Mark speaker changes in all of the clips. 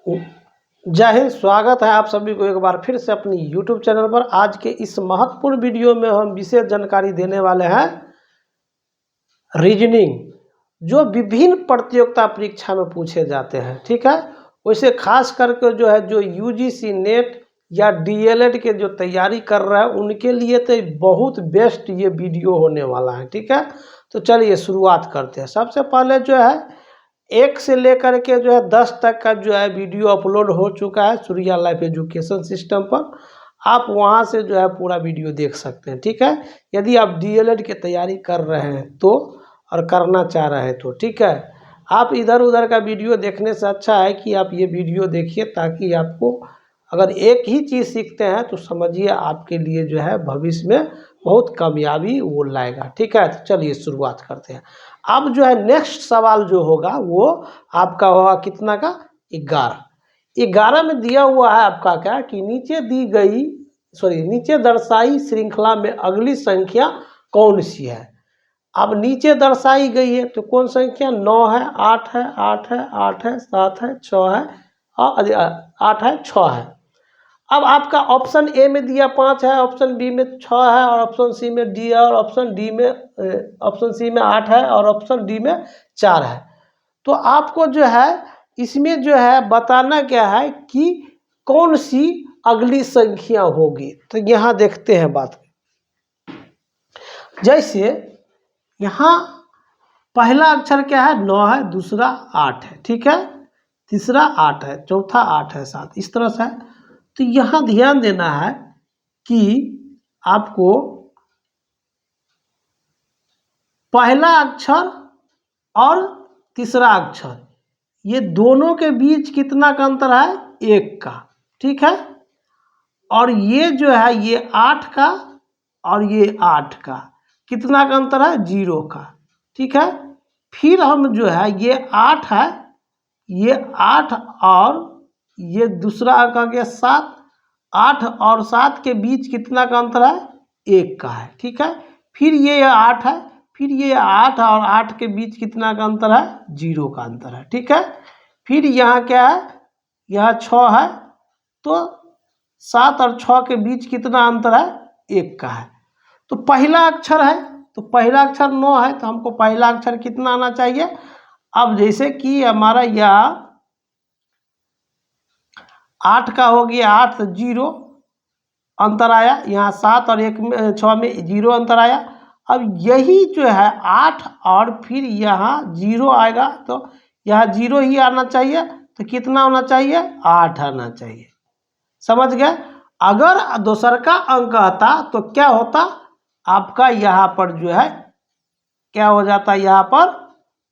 Speaker 1: जय हिंद। स्वागत है आप सभी को एक बार फिर से अपनी YouTube चैनल पर। आज के इस महत्वपूर्ण वीडियो में हम विशेष जानकारी देने वाले हैं रीजनिंग, जो विभिन्न प्रतियोगिता परीक्षा में पूछे जाते हैं। ठीक है, वैसे खास करके जो है जो UGC नेट या DLED के जो तैयारी कर रहे हैं उनके लिए तो बहुत बेस्ट ये वीडियो होने वाला है। ठीक है, तो चलिए शुरुआत करते हैं। सबसे पहले जो है 1 से लेकर के जो है 10 तक का जो है वीडियो अपलोड हो चुका है सूर्या लाइफ एजुकेशन सिस्टम पर। आप वहां से जो है पूरा वीडियो देख सकते हैं। ठीक है, यदि आप DLED की तैयारी कर रहे हैं तो और करना चाह रहे हैं तो ठीक है, आप इधर उधर का वीडियो देखने से अच्छा है कि आप ये वीडियो देखिए, ताकि आपको अगर एक ही चीज़ सीखते हैं तो समझिए आपके लिए जो है भविष्य में बहुत कामयाबी वो लाएगा। ठीक है, तो चलिए शुरुआत करते हैं। अब जो है नेक्स्ट सवाल जो होगा वो आपका होगा कितना का 11 में दिया हुआ है आपका क्या कि नीचे दर्शाई श्रृंखला में अगली संख्या कौन सी है। अब नीचे दर्शाई गई है तो कौन संख्या 9 है, 8 है, 8 है, 7 है, 6 है और 8 है, 6 है। अब आपका ऑप्शन ए में दिया 5 है, ऑप्शन बी में 6 है और ऑप्शन सी में डी है और ऑप्शन सी में 8 है और ऑप्शन डी में 4 है। तो आपको जो है इसमें जो है बताना क्या है कि कौन सी अगली संख्या होगी। तो यहाँ देखते हैं बात। जैसे यहाँ पहला अक्षर क्या है 9 है, दूसरा 8 है, ठीक है, तीसरा 8 है, चौथा 8 है, 7 इस तरह से है। तो यहाँ ध्यान देना है कि आपको पहला अक्षर और तीसरा अक्षर ये दोनों के बीच कितना का अंतर है, 1 का। ठीक है, और ये जो है ये 8 का और ये 8 का कितना का अंतर है, 0 का। ठीक है, फिर हम जो है ये 8 है, ये 8 और ये दूसरा अंक आ गया 7, 8 और 7 के बीच कितना का अंतर है, 1 का है। ठीक है, फिर ये 8 है, फिर ये 8 और 8 के बीच कितना का अंतर है, 0 का अंतर है। ठीक है, फिर यहाँ क्या है, यहाँ 6 है, तो 7 और 6 के बीच कितना अंतर है, 1 का है। तो पहला अक्षर है, तो पहला अक्षर 9 है, तो हमको पहला अक्षर कितना आना चाहिए। अब जैसे कि हमारा यह 8 का हो गया 8 0 अंतर आया, यहाँ 7 और 6 में 0 अंतर आया। अब यही जो है 8 और फिर यहाँ 0 आएगा, तो यहाँ 0 ही आना चाहिए, तो कितना होना चाहिए, 8 आना चाहिए। समझ गए। अगर दूसर का अंक आता तो क्या होता, आपका यहाँ पर जो है क्या हो जाता, यहाँ पर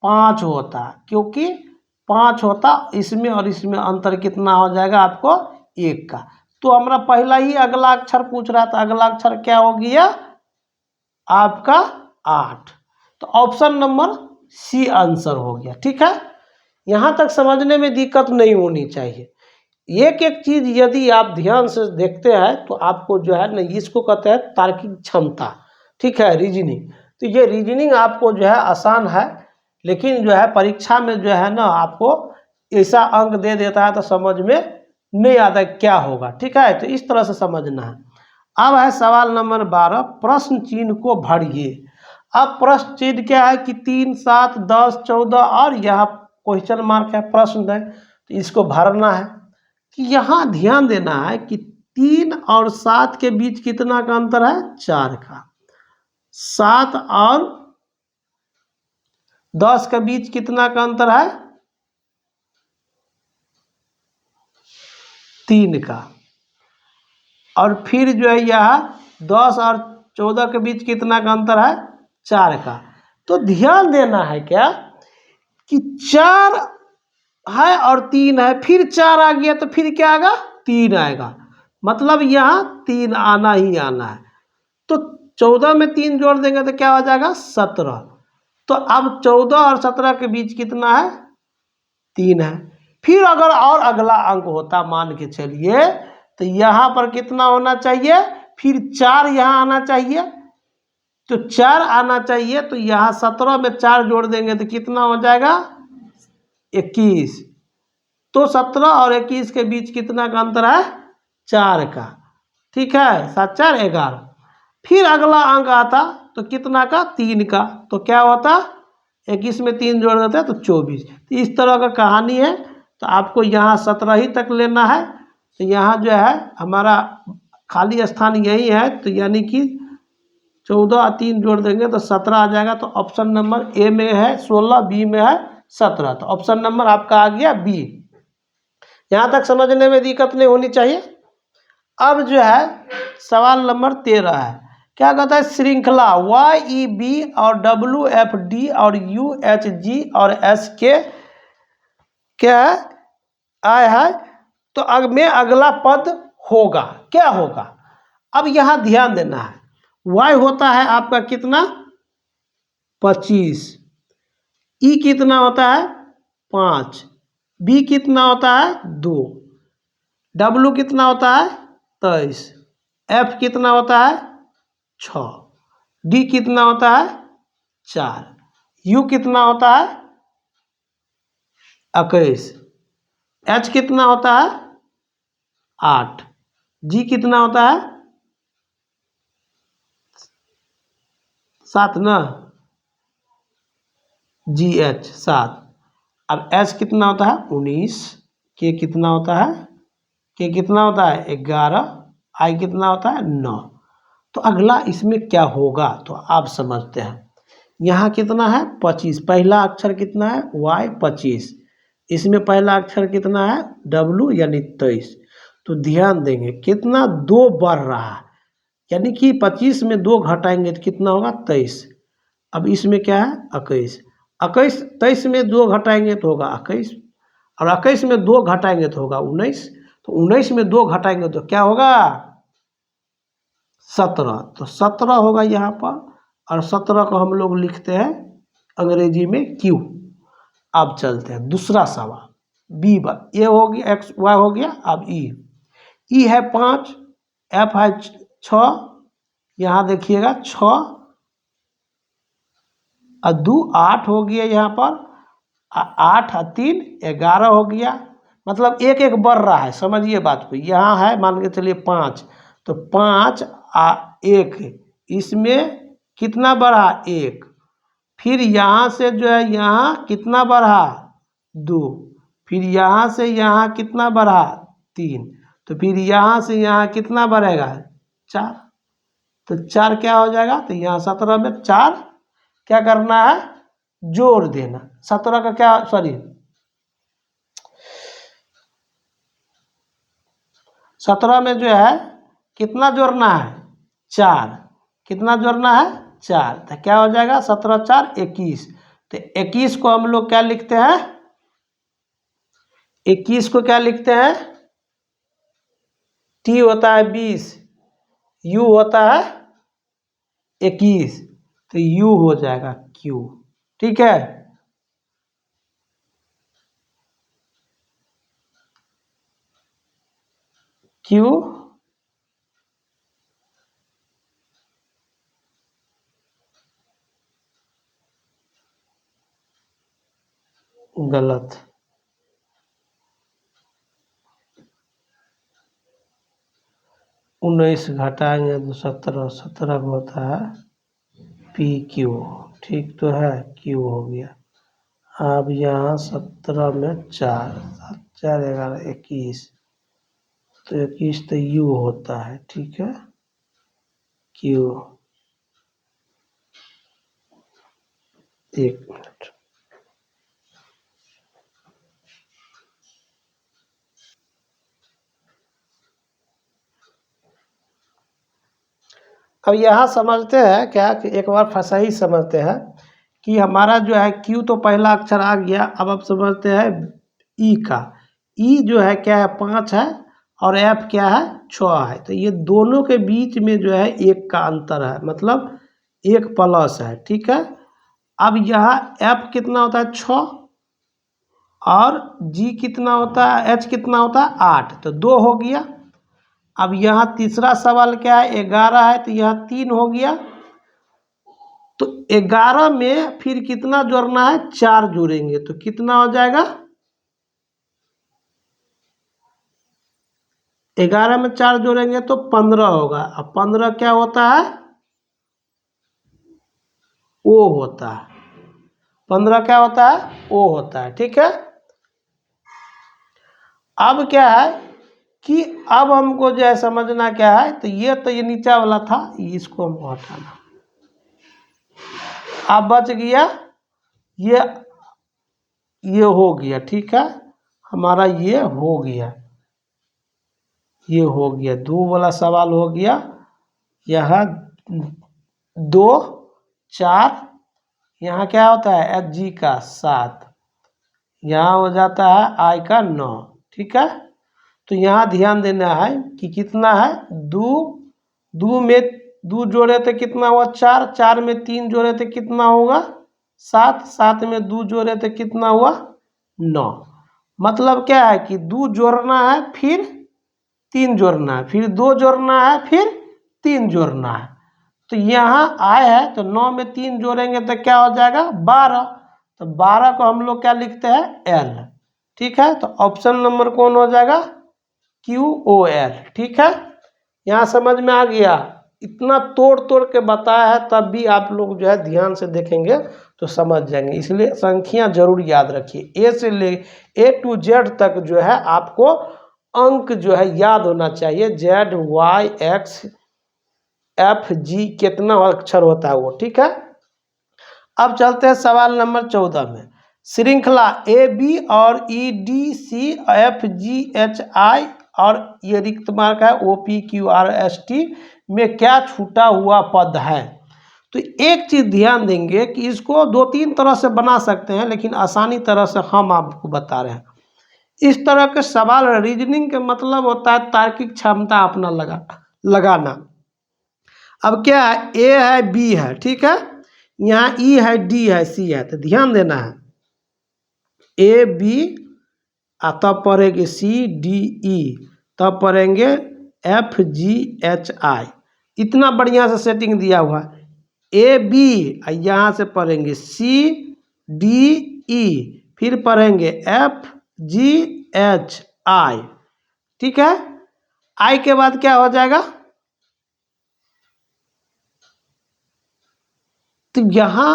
Speaker 1: 5 होता, क्योंकि 5 होता, इसमें और इसमें अंतर कितना हो जाएगा आपको, 1 का। तो हमारा पहला ही अगला अक्षर पूछ रहा था, अगला अक्षर क्या हो गया आपका 8। तो ऑप्शन नंबर सी आंसर हो गया। ठीक है, यहाँ तक समझने में दिक्कत नहीं होनी चाहिए। एक एक चीज यदि आप ध्यान से देखते हैं तो आपको जो है ना, इसको कहते हैं तार्किक क्षमता। ठीक है, रीजनिंग। तो ये रीजनिंग आपको जो है आसान है, लेकिन जो है परीक्षा में जो है ना आपको ऐसा अंक दे देता है तो समझ में नहीं आता क्या होगा। ठीक है, तो इस तरह से समझना है। अब है सवाल नंबर 12, प्रश्न चिन्ह को भरिए। अब प्रश्न चिन्ह क्या है कि 3, 7, 10, 14 और यहाँ क्वेश्चन मार्क है, प्रश्न है, तो इसको भरना है। कि यहाँ ध्यान देना है कि 3 और 7 के बीच कितना का अंतर है, 4 का। 7 और 10 के बीच कितना का अंतर है, 3 का। और फिर जो है यह 10 और 14 के बीच कितना का अंतर है, 4 का। तो ध्यान देना है क्या कि 4 है और 3 है, फिर 4 आ गया तो फिर क्या आएगा, 3 आएगा, मतलब यहाँ 3 आना ही आना है। तो 14 में 3 जोड़ देंगे तो क्या हो जाएगा, 17। तो अब 14 और 17 के बीच कितना है, 3 है। फिर अगर और अगला अंक होता मान के चलिए, तो यहाँ पर कितना होना चाहिए, फिर 4 यहाँ आना चाहिए, तो 4 आना चाहिए। तो यहाँ 17 में 4 जोड़ देंगे तो कितना हो जाएगा, 21। तो 17 और 21 के बीच कितना का अंतर है? 4 का। ठीक है, 7 4 11। फिर अगला अंक आता तो कितना का? 3 का। तो क्या होता? 21 में 3 जोड़ देते हैं तो 24। तो इस तरह का कहानी है। तो आपको यहाँ 17 ही तक लेना है। तो यहाँ जो है हमारा खाली स्थान यही है, तो यानी कि 14 और 3 जोड़ देंगे तो 17 आ जाएगा। तो ऑप्शन नंबर ए में है 16, बी में है 17। तो ऑप्शन नंबर आपका आ गया बी। यहाँ तक समझने में दिक्कत नहीं होनी चाहिए। अब जो है सवाल नंबर 13 है। क्या कहता है? श्रृंखला YEB और WFD और UHG और SK क्या आया है, तो में अगला पद होगा, क्या होगा? अब यहाँ ध्यान देना है। Y होता है आपका कितना? 25। E कितना होता है? 5। B कितना होता है? 2। W कितना होता है? 23। F कितना होता है? 6। D कितना होता है? 4। U कितना होता है? 21। H कितना होता है? 8। G कितना होता है? 7 ना। GH 7। अब H कितना होता है? 19। K कितना होता है? K कितना होता है? 11। I कितना होता है? 9। तो अगला इसमें क्या होगा तो आप समझते हैं। यहाँ कितना है? 25। पहला अक्षर कितना है? Y 25। इसमें पहला अक्षर कितना है? W यानी 23। तो ध्यान देंगे कितना 2 बढ़ रहा है, यानी कि 25 में 2 घटाएंगे तो कितना होगा? 23। अब इसमें क्या है? 21। 21 23 में 2 घटाएंगे तो होगा 21, और 21 में 2 घटाएंगे तो होगा 19। तो 19 में 2 घटाएंगे तो क्या होगा? 17। तो 17 होगा यहाँ पर, और 17 को हम लोग लिखते हैं अंग्रेजी में Q। अब चलते हैं दूसरा सवाल। बी बार ए हो गया, एक्स वाई हो गया। अब ई है 5, एफ है 6। यहाँ देखिएगा 6 और 2 8 हो गया यहाँ पर। 8 और 3 11 हो गया। मतलब एक एक बढ़ रहा है, समझिए बात को। यहाँ है मान के चलिए 5, तो 5 आ 1, इसमें कितना बढ़ा? 1। फिर यहाँ से जो है यहाँ कितना बढ़ा? 2। फिर यहाँ से यहाँ कितना बढ़ा? 3। तो फिर यहाँ से यहाँ कितना बढ़ेगा? 4। तो 4 क्या हो जाएगा? तो यहाँ 17 में 4 क्या करना है? जोड़ देना। 17 का क्या, सॉरी 17 में जो है कितना जोड़ना है? 4। कितना जोड़ना है? 4। तो क्या हो जाएगा? 17 4 21। तो 21 को हम लोग क्या लिखते हैं? 21 को क्या लिखते हैं? T होता है 20, U होता है 21, तो U हो जाएगा Q। ठीक है, Q गलत। उन्नीस घटाएंगे तो 17, 17 को होता है PQ। ठीक तो है, Q हो गया। अब यहाँ 17 में 4, 7 4 11 21, तो 21 तो U होता है। ठीक है, Q। एक मिनट, अब यहाँ समझते हैं क्या कि एक बार फंसा ही समझते हैं कि हमारा जो है Q तो पहला अक्षर आ गया। अब समझते हैं E का। E जो है क्या है? 5 है, और F क्या है? 6 है। तो ये दोनों के बीच में जो है 1 का अंतर है, मतलब 1 प्लस है। ठीक है, अब यहाँ F कितना होता है? 6, और G कितना होता है? H कितना होता है? 8, तो 2 हो गया। अब यहाँ तीसरा सवाल क्या है? 11 है, तो यहाँ 3 हो गया। तो 11 में फिर कितना जोड़ना है? 4 जोड़ेंगे तो कितना हो जाएगा? 11 में 4 जोड़ेंगे तो 15 होगा। अब 15 क्या होता है, ओ होता है। 15 क्या होता है, ओ होता है। ठीक है, अब क्या है कि अब हमको जो है समझना क्या है, तो ये नीचा वाला था, इसको हमको हटाना। अब बच गया ये हो गया। ठीक है, हमारा ये हो गया, ये हो गया, 2 वाला सवाल हो गया। यहाँ 2 4, यहाँ क्या होता है एच जी का 7, यहाँ हो जाता है आई का 9। ठीक है, तो यहाँ ध्यान देना है कि कितना है, 2 में 2 जोड़े तो कितना हुआ 4, 4 में 3 जोड़े तो कितना होगा 7, 7 में 2 जोड़े तो कितना हुआ 9। मतलब क्या है कि 2 जोड़ना है, फिर 3 जोड़ना है, फिर 2 जोड़ना है, फिर 3 जोड़ना है। तो यहाँ आए है तो 9 में 3 जोड़ेंगे तो क्या हो जाएगा 12। तो 12 को हम लोग क्या लिखते हैं एल। ठीक है, तो ऑप्शन नंबर कौन हो जाएगा, QOL। ठीक है, यहाँ समझ में आ गया। इतना तोड़ तोड़ के बताया है, तब भी आप लोग जो है ध्यान से देखेंगे तो समझ जाएंगे। इसलिए संख्या जरूर याद रखिए, A to Z तक जो है आपको अंक जो है याद होना चाहिए। Z Y X F G कितना अक्षर होता है वो। ठीक है, अब चलते हैं सवाल नंबर 14 में। श्रृंखला AB और EDCFGHI और ये रिक्त मार्क है OPQRST में क्या छूटा हुआ पद है। तो एक चीज ध्यान देंगे कि इसको 2-3 तरह से बना सकते हैं, लेकिन आसानी तरह से हम आपको बता रहे हैं। इस तरह के सवाल रीजनिंग के मतलब होता है तार्किक क्षमता अपना लगाना। अब क्या है, ए है बी है, ठीक है, यहाँ ई है डी है सी है, तो ध्यान देना है ए बी, तब पढ़ेंगे सी डी ई, तब पढ़ेंगे एफ जी एच आई। इतना बढ़िया से सेटिंग दिया हुआ है। ए बी यहाँ से पढ़ेंगे सी डी ई, फिर पढ़ेंगे एफ जी एच आई। ठीक है, आई के बाद क्या हो जाएगा, तो यहाँ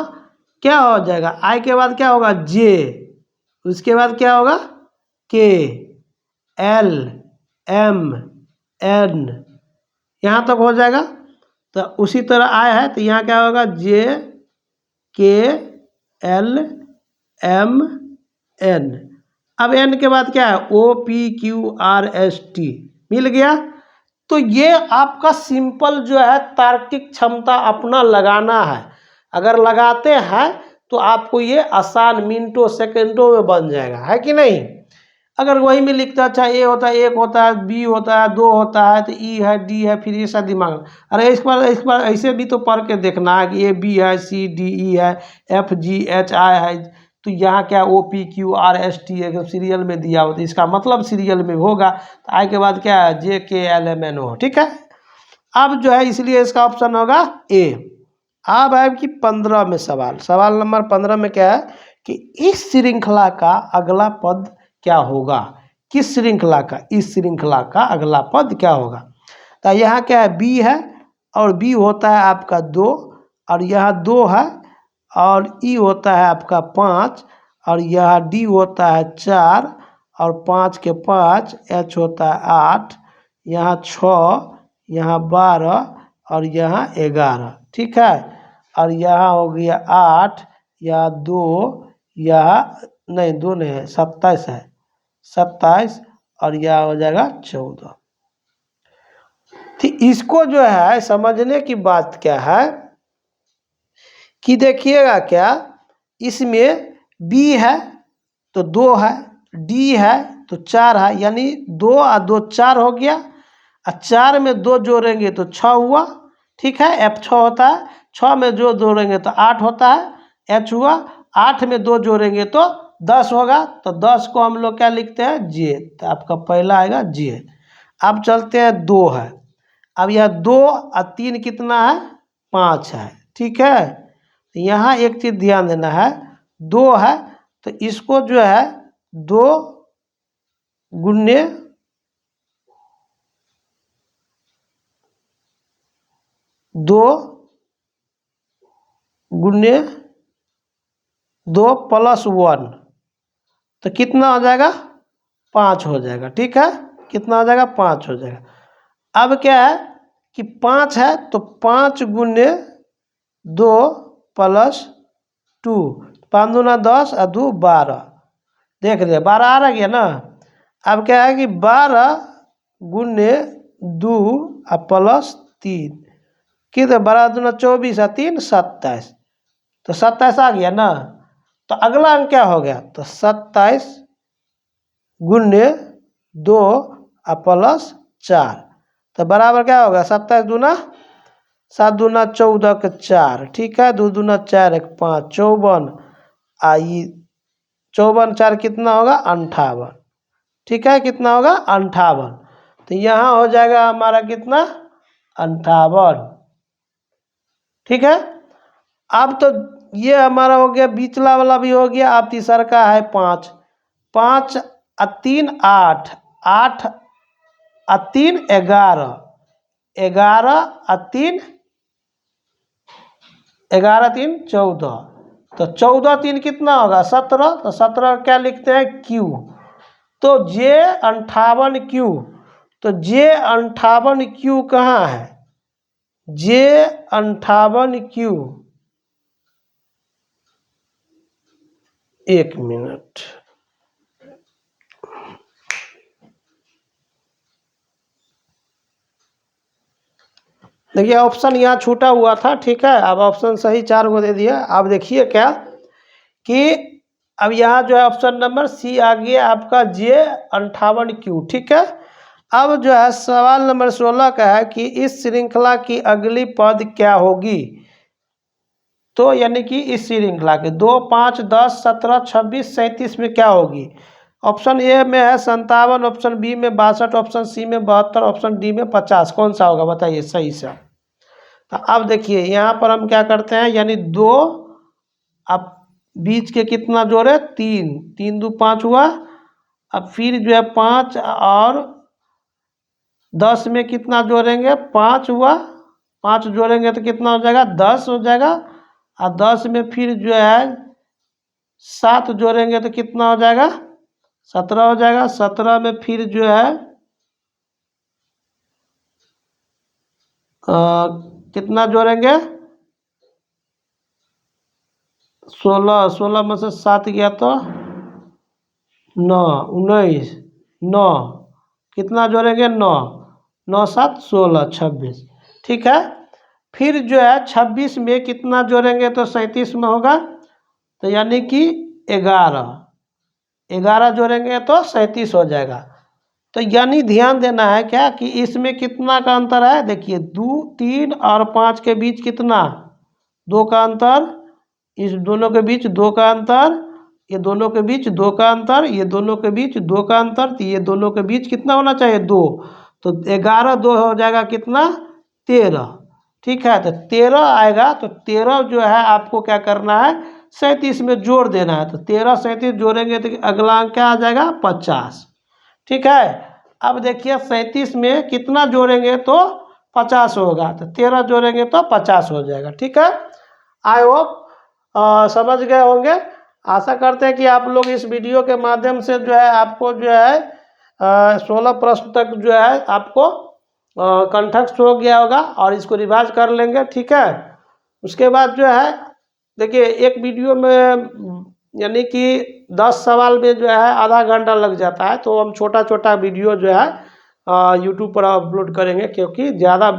Speaker 1: क्या हो जाएगा, आई के बाद क्या होगा जे, उसके बाद क्या होगा के एल एम एन, यहाँ तक हो जाएगा। तो उसी तरह आई है तो यहाँ क्या होगा J K L M N. अब एन के बाद क्या है O P Q R S T, मिल गया। तो ये आपका सिंपल जो है तार्किक क्षमता अपना लगाना है। अगर लगाते हैं तो आपको ये आसान मिनटों सेकंडों में बन जाएगा, है कि नहीं। अगर वही में लिखता अच्छा ए होता है, एक होता है, बी होता है, 2 होता है, तो ई है डी है, फिर ऐसा दिमाग। अरे इस बार ऐसे भी तो पढ़ के देखना है कि ए बी है सी डी ई है एफ जी एच आई है, तो यहाँ क्या O P Q R S T एकदम सीरियल में दिया हो, तो इसका मतलब सीरियल में होगा। तो आई के बाद क्या है जे K L M N O. ठीक है, अब जो है इसलिए इसका ऑप्शन होगा ए। अब है कि 15 में सवाल नंबर 15 में क्या है कि इस श्रृंखला का अगला पद क्या होगा। किस श्रृंखला का, इस श्रृंखला का अगला पद क्या होगा। तो यहाँ क्या है बी है, और बी होता है आपका 2, और यहाँ 2 है, और ई होता है आपका 5, और यह डी होता है 4, और 5 के 5, एच होता है 8, यहाँ 6, यहाँ 12, और यहाँ 11। ठीक है, और यहाँ हो गया 8, यहाँ 2, यहाँ नहीं 2 नहीं है 27 है, 27, और यह हो जाएगा 14। तो इसको जो है समझने की बात क्या है कि देखिएगा क्या, इसमें बी है तो 2 है, डी है तो 4 है, यानी 2 और 2 4 हो गया, और 4 में 2 जोड़ेंगे तो 6 हुआ। ठीक है, एफ 6 होता है, 6 में जो जोड़ेंगे तो 8 होता है, एच हुआ, 8 में 2 जोड़ेंगे तो 10 होगा। तो 10 को हम लोग क्या लिखते हैं जे, तो आपका पहला आएगा जे। अब चलते हैं 2 है, अब यह 2 और 3 कितना है 5 है। ठीक है, तो यहाँ एक चीज़ ध्यान देना है, 2 है तो इसको जो है 2 गुने 2 गुने 2 + 1 तो कितना हो जाएगा 5 हो जाएगा। ठीक है, कितना हो जाएगा 5 हो जाएगा। अब क्या है कि 5 है तो 5 गुने 2 + 2, 5 दूना 10 और 2 12, देख रहे 12 आ रहा गया ना। अब क्या है कि 12 गुने 2 + 3 कितने, 12 दूना 24 और 3 27, तो 27 आ गया ना। तो अगला अंक क्या हो गया, तो 27 गुने 2 + 4 तो बराबर क्या होगा 27 दूना 7 दूना 14 के 4। ठीक है, 2 दूना 4 1 5 54, आई 54 4 कितना होगा 58। ठीक है, कितना होगा 58, तो यहाँ हो जाएगा हमारा कितना 58। ठीक है, अब तो ये हमारा हो गया, बीचला वाला भी हो गया। अब तीसरा का है 5, 5 और 3 8, 8 और 3 11, 11 और 3 11 3 14, तो 14 3 कितना होगा 17, तो 17 क्या लिखते हैं Q। तो J58Q, तो J58Q कहाँ है, J58Q, एक मिनट, देखिए ऑप्शन यहाँ छूटा हुआ था। ठीक है, अब ऑप्शन सही 4 को दे दिया। अब देखिए क्या कि अब यहाँ जो है ऑप्शन नंबर सी आ गया आपका J58Q। ठीक है, अब जो है सवाल नंबर 16 का है कि इस श्रृंखला की अगली पद क्या होगी। तो यानी कि इस श्रृंखला के 2 5 10 17 26 37 में क्या होगी। ऑप्शन ए में है 57, ऑप्शन बी में 62, ऑप्शन सी में 72, ऑप्शन डी में 50, कौन सा होगा बताइए सही से। तो अब देखिए यहाँ पर हम क्या करते हैं, यानी 2 अब बीच के कितना जोड़े 3, 3 2 5 हुआ। अब फिर जो है 5 और 10 में कितना जोड़ेंगे 5 हुआ, 5 जोड़ेंगे तो कितना हो जाएगा 10 हो जाएगा। और 10 में फिर जो है 7 जोड़ेंगे तो कितना हो जाएगा 17 हो जाएगा। 17 में फिर जो है कितना जोड़ेंगे 16, 16 में से 7 गया तो 9 19, 9 कितना जोड़ेंगे 9, 9 7 16 26। ठीक है, फिर जो है 26 में कितना जोड़ेंगे तो 37 में होगा, तो यानी कि 11, 11 जोड़ेंगे तो 37 हो जाएगा। तो यानी ध्यान देना है क्या कि इसमें कितना का अंतर है, देखिए 2 3 और 5 के बीच कितना 2 का अंतर, इस दोनों के बीच 2 का अंतर, ये दोनों के बीच 2 का अंतर, ये दोनों के बीच 2 का अंतर, तो ये दोनों के बीच कितना होना चाहिए 2, तो 11 2 हो जाएगा कितना 13। ठीक है, तो 13 आएगा, तो 13 जो है आपको क्या करना है 37 में जोड़ देना है। तो 13 37 जोड़ेंगे तो अगला अंक क्या आ जाएगा 50। ठीक है, अब देखिए 37 में कितना जोड़ेंगे तो 50 होगा, तो 13 जोड़ेंगे तो 50 हो जाएगा। ठीक है, आई होप समझ गए होंगे। आशा करते हैं कि आप लोग इस वीडियो के माध्यम से जो है आपको जो है 16 प्रश्न तक जो है आपको कंठस्थ हो गया होगा और इसको रिवाइज कर लेंगे। ठीक है, उसके बाद जो है देखिए एक वीडियो में यानी कि 10 सवाल में जो है आधा घंटा लग जाता है, तो हम छोटा छोटा वीडियो जो है यूट्यूब पर अपलोड करेंगे, क्योंकि ज़्यादा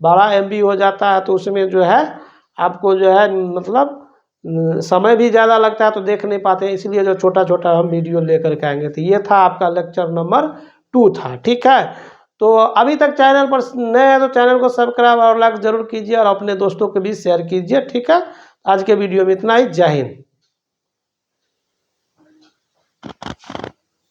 Speaker 1: बड़ा MB हो जाता है तो उसमें जो है आपको जो है मतलब समय भी ज़्यादा लगता है तो देख नहीं पाते, इसलिए जो छोटा छोटा हम वीडियो लेकर के आएंगे। तो ये था आपका लेक्चर नंबर 2 था। ठीक है, तो अभी तक चैनल पर नए हैं तो चैनल को सब्सक्राइब और लाइक जरूर कीजिए और अपने दोस्तों के बीच शेयर कीजिए। ठीक है, आज के वीडियो में इतना ही। जय हिंद।